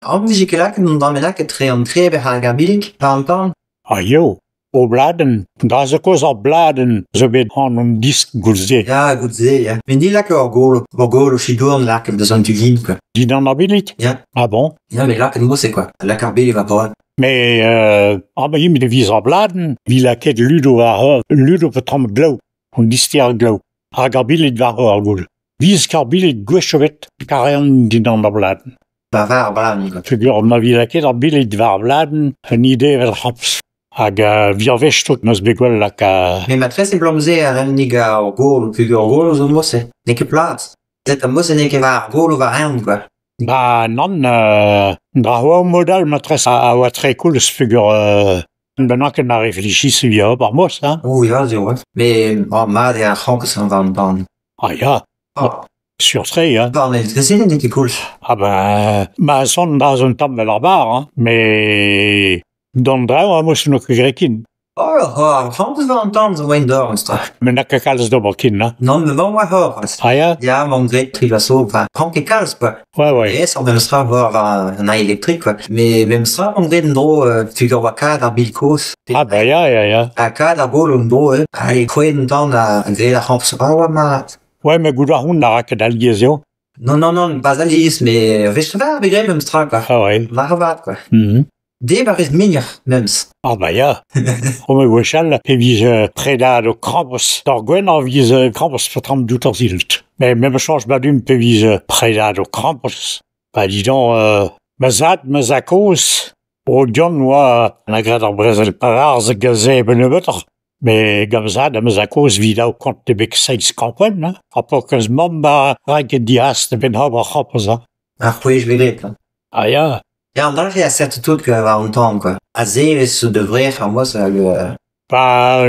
Muzikelak dommenak tre an trebe ha gabilik, par Ah jo, o bladen, da ze koz ar bladen, ze bet an disk gulze. Ja, gut se, ja. Men die lak or golo chidourn lak de zon tugin, quoi. Di dan abilit? Ja. Ah bon? Ja, mais lak mo se, quoi. Lak ar beli va pas. Mais, aber de vis ar bladen, vi laket ludo pe tram glau, on dister glau. Hag ar bilet var ar goul. Viz kar bilet gwechovet, karen din an ar bladen. Ba var bladen, quoi. Figur ma vi laket ar bilet var bladen, an ide vel haps. Hag vi ar vechtot neus begwell lak Mais ma tres e blomze a rennig ar golo, figur golo zo mo se. Neke plat. Zet a mo se neke var golo va ren, quoi. Ba nan, dra hoa modal matres a oa tre cool figur bennak en a reflechis via par mos, hein? Oh, ja, zo, ouais. Mais, ma de a chankes an van ban. Ah ja, sur tre, hein? Ban e gezin neke cool. Ah ben, ma son da zon tam vel ar bar, hein? Mais, don draou a mos no kegrekin. Chankes van tan zo wein dor, stra. Men nak a kalz d'ober kin, hein? Non, me van wa hor. Ah ja? Ja, man gret tri va so, va. Chanke kalz, quoi. Ouais. Es an dem stra var an a elektrik, quoi. Mais même stra, man gret dro figur wa kad ar bilkos. Ah ben ja. A kad ar golo dro, a e kwen tan a gret ar chankes. Ma... Ouais, mais gouda hon a raket algiez yo. Non, pas alice, mais vech va begret même stra, quoi. Ah ouais. Var vat, quoi. De var ez minir, mems. Ah ben ja. Ome wechal, e viz predad o krampos. D'ar gwen ar viz krampos patram dout ar zilt. Mais même change badum pe viz predad o krampos. Ba dis donc, ma zakos, o dion oa an agred ar brezel parar ze gaze ben e better. Mais gamzad ma zakos vida o kont de bek seiz kampwen, hein? A po keuz mam ba rag dias de ben hab ar krampos, hein? Ar c'hwej velet, là. Ah ja. Ja, an dar a certes tout que va un temps, quoi. A zeves se devrait, enfin, moi, ça le... Ba,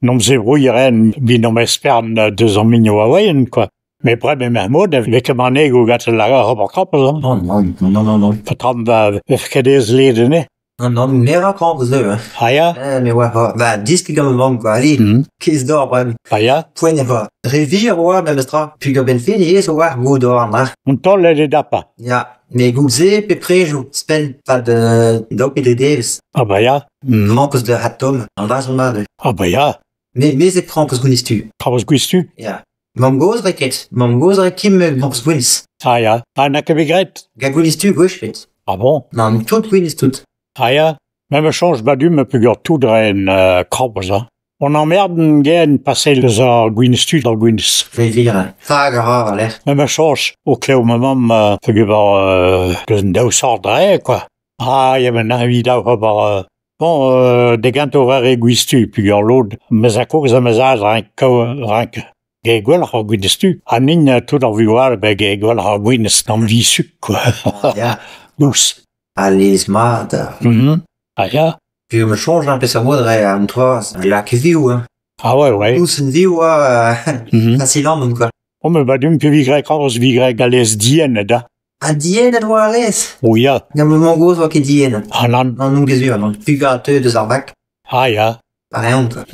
nom ze brouilleren, bi nom espern deus an migno a weien, quoi. Mais brem e mod, vek man ego gat la hop ar krampos, hein? Non. Patram va efkedez ledene. Non, nera krampes eux, hein. Ah ja? Mais ouais, bah, disk gant van, quoi. Allez, kiz d'or, brem. Ah ja? Poen va. Revir, oa, même stra. Puis go ben fin, yes, oa, go d'or, hein. Un toll e dapa. Ja. Mais gouze, pe prejo, spen, pas de... d'op et de devs. Ah bah ja. Krampes de hatom, an da son made. Ah bah ja. Mais e krampes gounis-tu. Krampes gwistu? Ja. Mam goz reket. Mam goz rekim krampes gounis. Ah ja. Ah na ke begret? Ga gounis-tu gauche, fet. Ah bon? Non, tout gounis tout. Ah ja. Même change badum pegur tout dren krampes, hein. On emmerde gen passer les ar gwinestu d'ar gwines. Revir. Fag a l'air. Même change au clé mamam pegur deus an daou sort dre, quoi. Ah ja, men a vidao habar... Bon, de gant o var e gwistu pegur lod. Mez a koz a mezad rank ge gwell ar gwinestu. A nin tout ar viwal ge gwell ar gwines nam visuk, quoi. Ja. Dous. Allez, mad. Ah ja. Puis me change un peu sa modre an toa. La ke viou, hein. Ah ouais. Tous en viou, facilement, quoi. O me badum pe vigre krampes vigre galez dien da. A dien a doa res. O ja. Gam me goz oa ket dien. Ah nan. Non, nou gezur, non. Puga a teu deus ar bak. Ah ja. Pareon, quoi.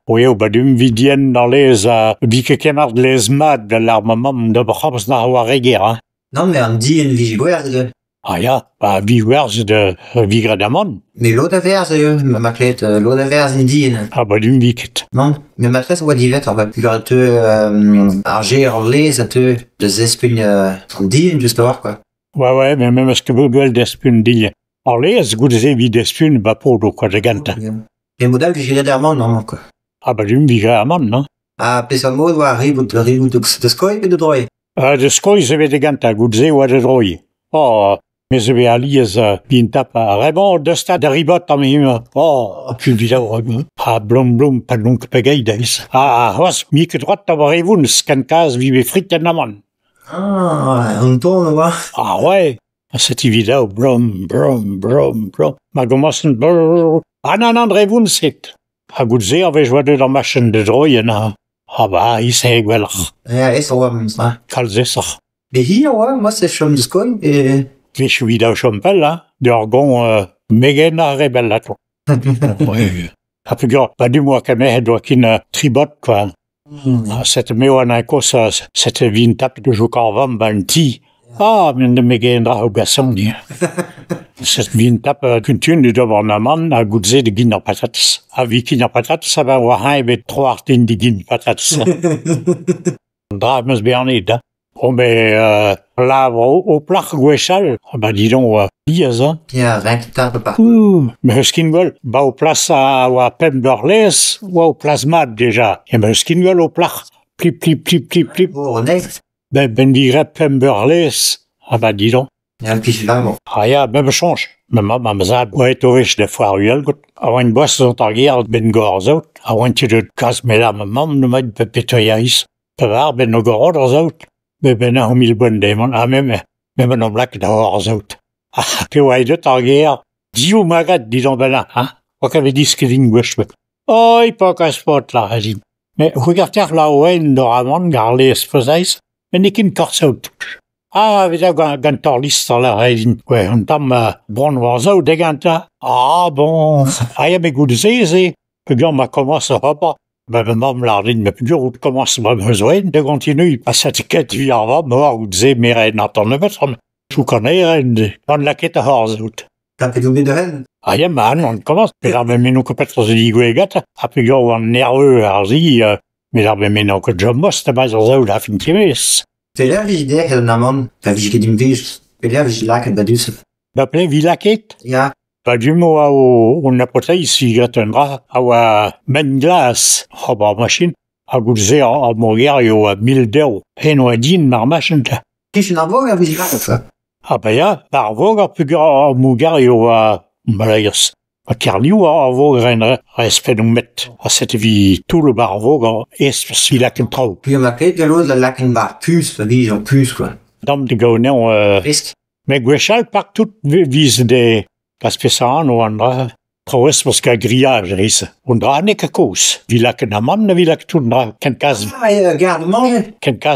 O ja, badum vidien dar lez vi ke kenard lez mad da l'ar mamam da krampes na war reger, hein. Non, mais an dien viji gwer, de. Ah ja, ba vi werz de vigre d'amon. Mais l'eau d'averse, ma clé, l'eau d'averse en dien. Ah badum viket. Non, mais ma tresse oa divet, on va plus à te, arger ar lez a te, de zespun, en dien, just voir, quoi. Ouais, mais même est-ce que vous gueule d'espun dien. Ar lez goudze vi d'espun ba podo, quoi, de ganta. Et modal viji derman, non, quoi. Ah badum vigre amon, non? Ah, pesa mod oa rivout de skoi et de droe. De skoi ze ve de ganta, goudze oa de droi. Oh, mais je vais aller bin tap Raymond de stade de ribot am him. Oh, puis vidao. Ah blum pas donc pegaides. Ah, was mi que droit d'avoir evun scankaz vive fritten amon. Ah, on tourne, oa. Ah ouais. Cette vidao blum. Ma gomassen brrr. Ah nan revun set. Ah goudze ave joie de la machine de droyen. Ah bah, il s'est gwell. Ja, es oa, ça. Kalzesser. Mais hi, oa, moi c'est chom de skoi et... Vech vidao chompel, hein, de argon megen a rebellato. Ouais. A pegur, du moa kame doa kin tribot, quoi. Cette meo an akos, cette vin tap de jo karvam ban ti. Ah, men de me gendra o gasson, ja. Set vin tap kuntun de gouvernement a goudze de gin patatas. A vi kin patatas a ben wa hain bet 3 artin de gin patatas. Dra meus berned, da. O me la au plach gwechal, ba dis donc diaz, hein. Ja, renk tape pas. Me skin gol, ba au place a wa Pemberles, wa au place mad déjà. Et me skin gol au plach, plip plip plip plip plip. Oh, next. Ben dirait Pemberles, ah ba dis donc. Ja, pis vamo. Ah ja, me change. Me ma mazad, ouais, torish de foire uel, gut. A oin boss ont argier ben gorzout. A oin tu de kas me la mam no maid pe petoyais. Pe var ben no gorzout. Ben a mil bon demon. Ah me no blak da horzout. Ah, pe oai de argier. Diou magad, dis donc ben là, hein. Quoi qu'avait dit ce que l'ingouche. Oi, pas qu'à spot là, Hazim. Mais regardez la oen de Ramon, garler esposais. Mais n'est qu'une corzout. Ah, vi da gant torlister la redin. Ouais, on tam bron warzo de ganta. Ah, bon. Ah, ya me goud zeze. Pe gant ma commence à pas. Ben, me mam lardin, me plus ou commence ma besoin de continuer. A cette quête vi arva, mort ou ze meren attend le mettre. Je connais rien. On la quête à horzout. Tape du de ren. Ah, ya man, on commence. Mais là, me menon que peut-être se dit gata. A pe gant on nerveux arzi. Mais là, me menon que job most, ba zo la fin timis. Pe la vi de hel namon. Pa vi ket dim vij. Pe la vi laket ba dus. Ba ple vilaket? Ja. Pas du mot à on n'a pas ici gratendra à men glace à ba machine à goudze à morir yo à 1000 d'euros et no din mar machine Kis na vo a vi laket fa. ah bah ya par vogue à plus à mogar yo à malayas à carliou à vogue rien respect nous met à cette vie tout le bar vogue est si la contrôle Puis ma ket de l'autre la laken bar puce, pa vi en puce quoi. dame de gonen Risk. mais gwechal par tout vise des Kaspessan o andra troes parce que grillage ris on dra ne ka kos villa que na man villa que tout dra ken kas Ah, ja, garde mange.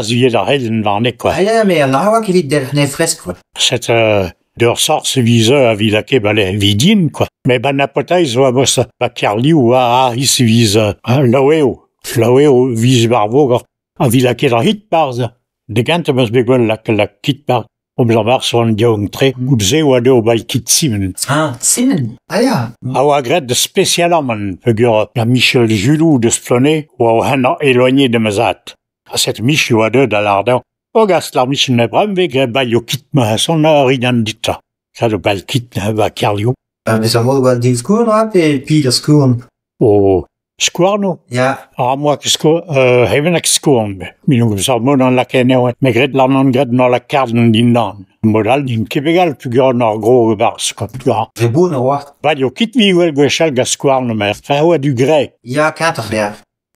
vie da helen var ne quoi Ah, ja, mais la wa ki vit der ne fresk quoi. cette de ressort ce vise à villa que balé vidine quoi mais ban apotais wa boss ba carli ou a is vise laweo vise barvo a villa que da hit parza de gante mos begol la kit par om zavar son diong tre goudze ou ado bal kit simen Ah, simen. Ah, ja. a oa gret de spécialement pegur la Michel Julou de Splonnet ou a han éloigné de Mazat. A cette Mich ou a deux d'alardin. O gast la Michel Nebram ve gret bal yo kit ma son a ridan dita. Ça de bal kit na va carlio. Mais ça vaut wel dis koen rap et puis de skoen. O squarno. Ja. A moi que sco heven ak scoon. Minung sa mon an la kene me gret la non gret no la carden din nan. Modal din kebegal pegur no gros bars quoi. Je boen roi. Bal yo kit vi wel gwechal ga squarno mer. Fa oa du grey. Ja, katerberg.